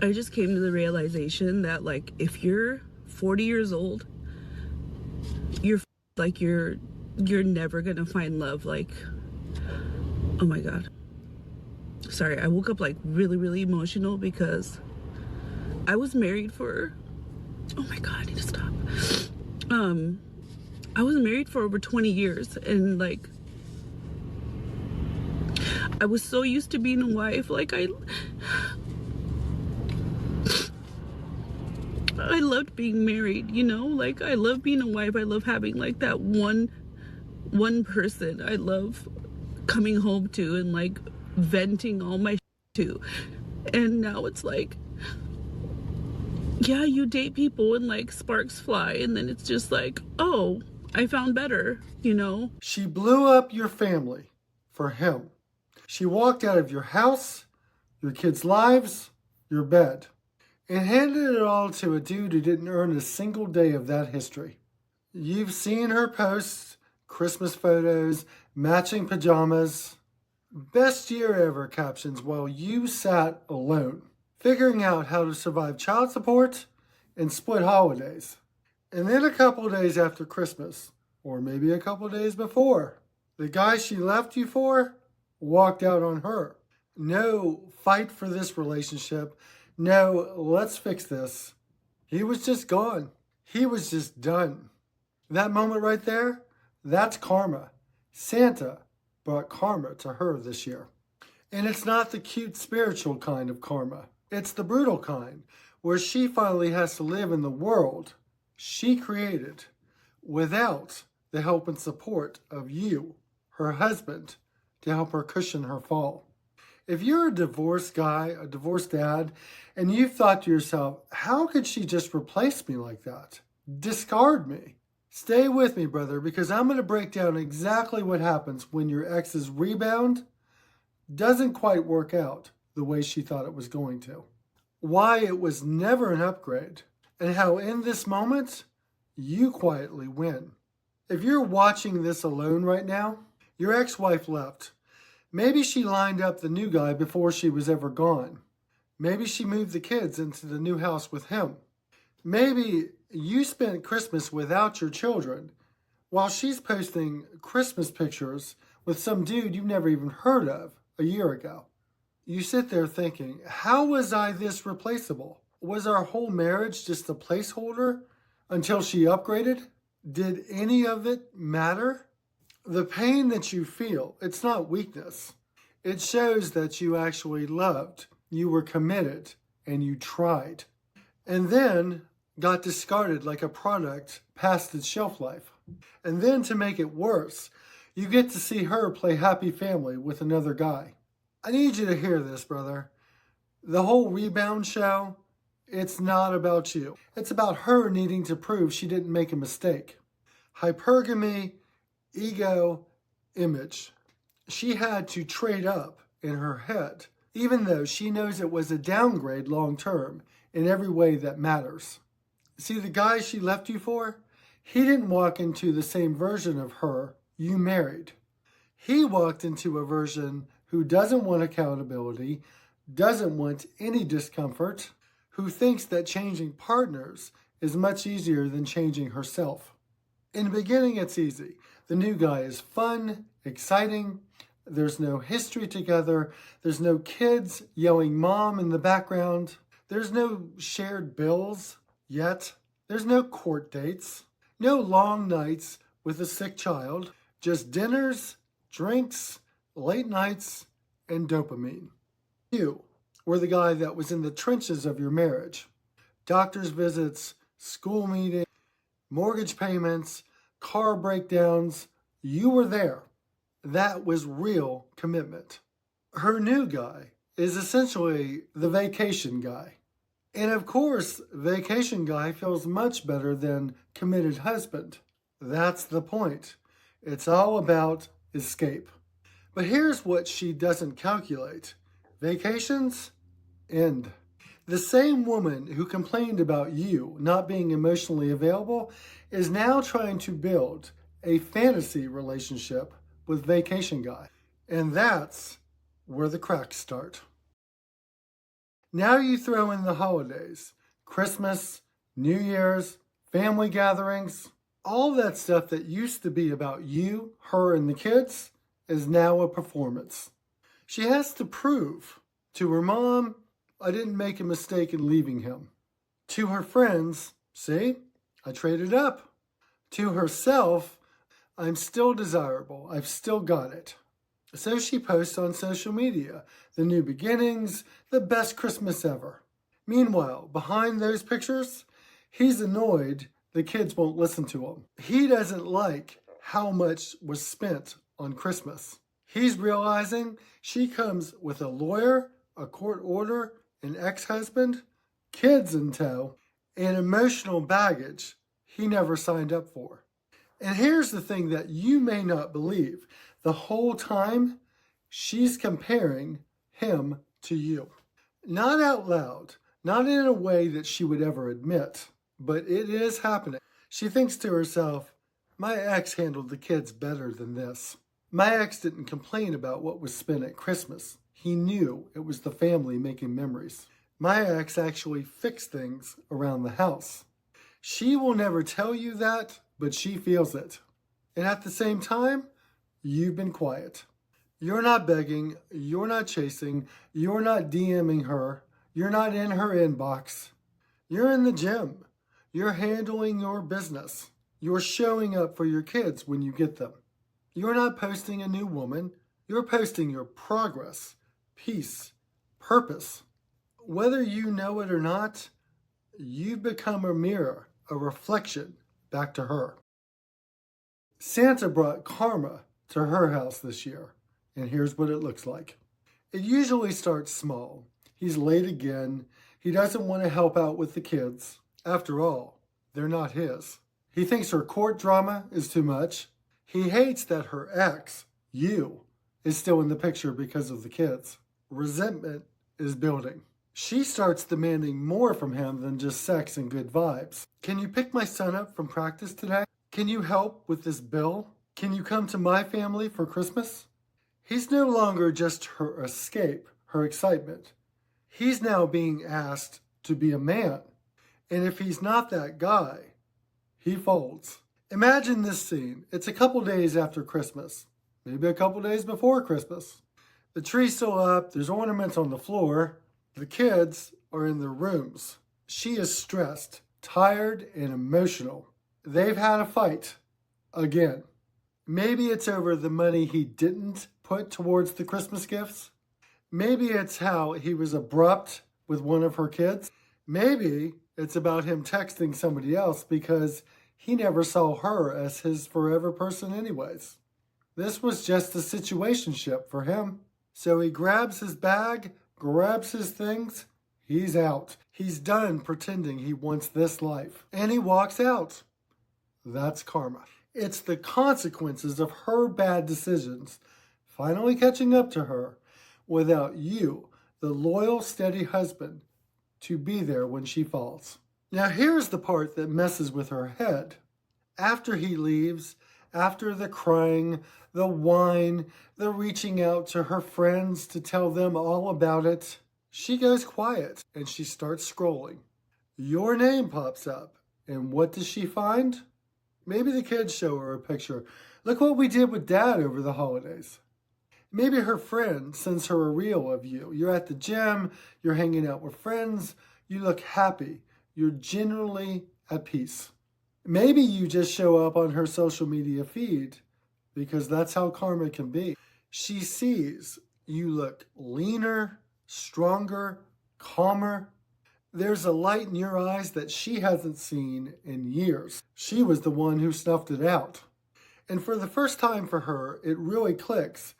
I just came to the realization that, like, if you're 40 years old, you're like you're never gonna find love. Like, oh my god, sorry, I woke up like really emotional because I was married for, oh my god, I need to stop. I was married for over 20 years, and like I was so used to being a wife. Like I loved being married, you know? Like I love being a wife. I love having like that one person I love coming home to and like venting all my to. And now it's like, yeah, you date people and like sparks fly, and then it's just like, oh, I found better, you know? She blew up your family for him. She walked out of your house, your kids' lives, your bed, and handed it all to a dude who didn't earn a single day of that history. You've seen her post Christmas photos, matching pajamas, best year ever captions while you sat alone, figuring out how to survive child support and split holidays. And then a couple days after Christmas, or maybe a couple days before, the guy she left you for walked out on her. No fight for this relationship. No, let's fix this. He was just gone. He was just done. That moment right there, that's karma. Santa brought karma to her this year. And it's not the cute spiritual kind of karma. It's the brutal kind, where she finally has to live in the world she created without the help and support of you, her husband, to help her cushion her fall. If you're a divorced guy, a divorced dad, and you've thought to yourself, how could she just replace me like that? Discard me. Stay with me, brother, because I'm going to break down exactly what happens when your ex's rebound doesn't quite work out the way she thought it was going to. Why it was never an upgrade, and how in this moment, you quietly win. If you're watching this alone right now, your ex-wife left. Maybe she lined up the new guy before she was ever gone. Maybe she moved the kids into the new house with him. Maybe you spent Christmas without your children while she's posting Christmas pictures with some dude you've never even heard of a year ago. You sit there thinking, how was I this replaceable? Was our whole marriage just a placeholder until she upgraded? Did any of it matter? The pain that you feel, it's not weakness. It shows that you actually loved, you were committed, and you tried. And then got discarded like a product past its shelf life. And then to make it worse, you get to see her play happy family with another guy. I need you to hear this, brother. The whole Rebound show, it's not about you. It's about her needing to prove she didn't make a mistake. Hypergamy, ego, image. She had to trade up in her head, even though she knows it was a downgrade long term in every way that matters. See, the guy she left you for, he didn't walk into the same version of her you married. He walked into a version who doesn't want accountability, doesn't want any discomfort, who thinks that changing partners is much easier than changing herself. In the beginning, it's easy. The new guy is fun, exciting. There's no history together. There's no kids yelling mom in the background. There's no shared bills yet. There's no court dates. No long nights with a sick child. Just dinners, drinks, late nights, and dopamine. You were the guy that was in the trenches of your marriage. Doctor's visits, school meetings, mortgage payments, car breakdowns. You were there. That was real commitment. Her new guy is essentially the vacation guy. And of course, vacation guy feels much better than committed husband. That's the point. It's all about escape. But here's what she doesn't calculate. Vacations end. The same woman who complained about you not being emotionally available is now trying to build a fantasy relationship with vacation guy. And that's where the cracks start. Now you throw in the holidays, Christmas, New Year's, family gatherings, all that stuff that used to be about you, her, and the kids is now a performance. She has to prove to her mom, I didn't make a mistake in leaving him. To her friends, see, I traded up. To herself, I'm still desirable. I've still got it. So she posts on social media, the new beginnings, the best Christmas ever. Meanwhile, behind those pictures, he's annoyed the kids won't listen to him. He doesn't like how much was spent on Christmas. He's realizing she comes with a lawyer, a court order, an ex-husband, kids in tow, and emotional baggage he never signed up for. And here's the thing that you may not believe. The whole time, she's comparing him to you. Not out loud, not in a way that she would ever admit, but it is happening. She thinks to herself, my ex handled the kids better than this. My ex didn't complain about what was spent at Christmas. He knew it was the family making memories. My ex actually fixed things around the house. She will never tell you that, but she feels it. And at the same time, you've been quiet. You're not begging, you're not chasing, you're not DMing her, you're not in her inbox. You're in the gym. You're handling your business. You're showing up for your kids when you get them. You're not posting a new woman. You're posting your progress, peace, purpose. Whether you know it or not, you've become a mirror, a reflection back to her. Santa brought karma to her house this year, and here's what it looks like. It usually starts small. He's late again. He doesn't want to help out with the kids. After all, they're not his. He thinks her court drama is too much. He hates that her ex, you, is still in the picture because of the kids. Resentment is building. She starts demanding more from him than just sex and good vibes. Can you pick my son up from practice today? Can you help with this bill? Can you come to my family for Christmas? He's no longer just her escape, her excitement. He's now being asked to be a man. And if he's not that guy, he folds. Imagine this scene. It's a couple days after Christmas, maybe a couple days before Christmas. The tree's still up, there's ornaments on the floor. The kids are in their rooms. She is stressed, tired, and emotional. They've had a fight again. Maybe it's over the money he didn't put towards the Christmas gifts. Maybe it's how he was abrupt with one of her kids. Maybe it's about him texting somebody else because he never saw her as his forever person anyways. This was just a situationship for him. So he grabs his bag, grabs his things, he's out. He's done pretending he wants this life. And he walks out. That's karma. It's the consequences of her bad decisions finally catching up to her without you, the loyal, steady husband, to be there when she falls. Now here's the part that messes with her head. After he leaves, after the crying, the whine, the reaching out to her friends to tell them all about it, she goes quiet and she starts scrolling. Your name pops up, and what does she find? Maybe the kids show her a picture. Look what we did with Dad over the holidays. Maybe her friend sends her a reel of you. You're at the gym, you're hanging out with friends, you look happy, you're genuinely at peace. Maybe you just show up on her social media feed because that's how karma can be. She sees you look leaner, stronger, calmer. There's a light in your eyes that she hasn't seen in years. She was the one who snuffed it out. And for the first time for her, it really clicks.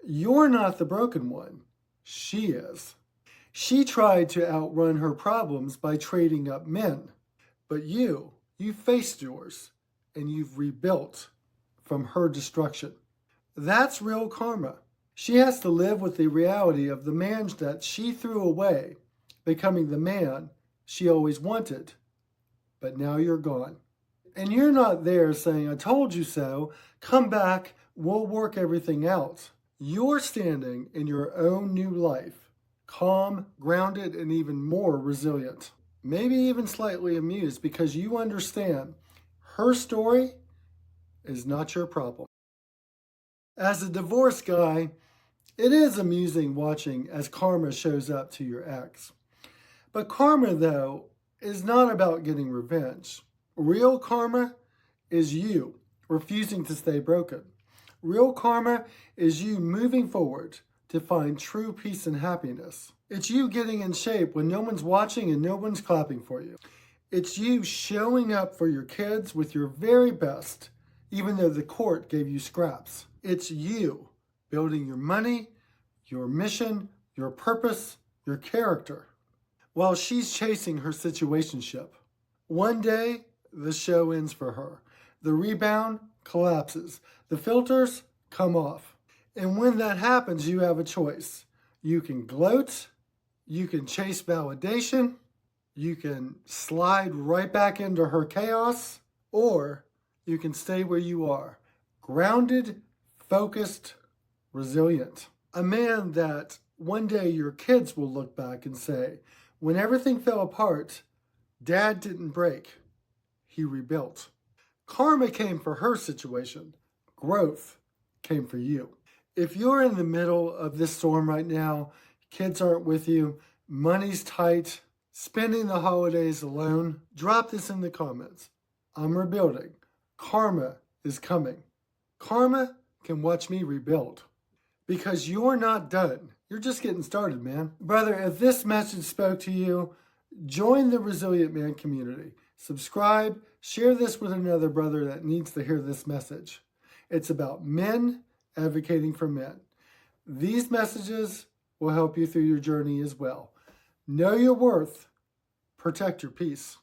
You're not the broken one. She is. She tried to outrun her problems by trading up men. But you faced yours, and you've rebuilt from her destruction. That's real karma. She has to live with the reality of the man that she threw away, becoming the man she always wanted. But now you're gone. And you're not there saying, I told you so, come back, we'll work everything out. You're standing in your own new life, calm, grounded, and even more resilient. Maybe even slightly amused because you understand her story is not your problem. As a divorced guy, it is amusing watching as karma shows up to your ex. But karma, though, is not about getting revenge. Real karma is you refusing to stay broken. Real karma is you moving forward to find true peace and happiness. It's you getting in shape when no one's watching and no one's clapping for you. It's you showing up for your kids with your very best, even though the court gave you scraps. It's you building your money, your mission, your purpose, your character, while she's chasing her situationship. One day, the show ends for her. The rebound collapses. The filters come off. And when that happens, you have a choice. You can gloat, you can chase validation, you can slide right back into her chaos, or you can stay where you are, grounded, focused, resilient. A man that one day your kids will look back and say, when everything fell apart, Dad didn't break, he rebuilt. Karma came for her situation. Growth came for you. If you're in the middle of this storm right now, kids aren't with you, money's tight, spending the holidays alone, drop this in the comments. I'm rebuilding. Karma is coming. Karma can watch me rebuild. Because you're not done. You're just getting started, man. Brother, if this message spoke to you, join the Resilient Man community. Subscribe, share this with another brother that needs to hear this message. It's about men advocating for men. These messages will help you through your journey as well. Know your worth. Protect your peace.